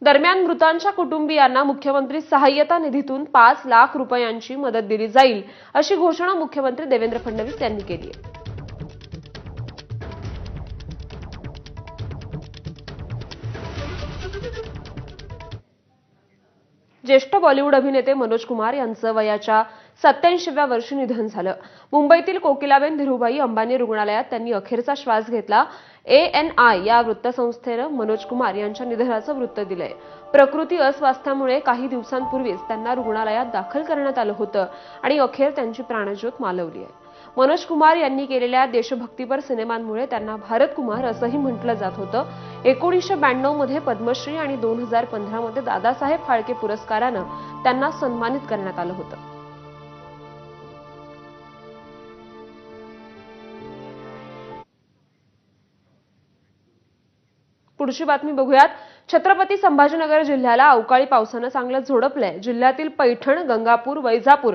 दरम्यान मृतांच्या कुटुंबियांना मुख्यमंत्री सहाय्यता निधीतून 5 लाख रुपयांची मदत दिली जाईल अशी घोषणा मुख्यमंत्री देवेंद्र फडणवीस यांनी केली आहे। ज्येष्ठ बॉलिवूड अभिनेते मनोज कुमार यांचं वयाच्या 87व्या वर्षी निधन झालं। मुंबईतील कोकिलाबेन धीरूभाई अंबानी रुग्णालयात त्यांनी अखेरचा श्वास घेतला। ANI या वृत्तसंस्थेनं मनोज कुमार यांच्या निधनाचं वृत्त दिलंय। प्रकृती अस्वास्थ्यामुळे काही दिवसांपूर्वीच त्यांना रुग्णालयात दाखल करण्यात आलं होतं आणि अखेर त्यांची प्राणज्योत मालवली आहे। मनोज कुमार यांनी केलेल्या देशभक्तीपर सिनेमांमुळे त्यांना भारत कुमार असंही म्हटलं जात होतं। 1992 मध्ये पद्मश्री आणि 2015 मध्ये दादासाहेब फाळके पुरस्कारानं त्यांना सन्मानित करण्यात आलं होतं। पुढची बातमी बघूयात। छत्रपती संभाजीनगर जिल्ह्याला अवकाळी पावसानं चांगलं झोडपलंय। जिल्ह्यातील पैठण, गंगापूर, वैजापूर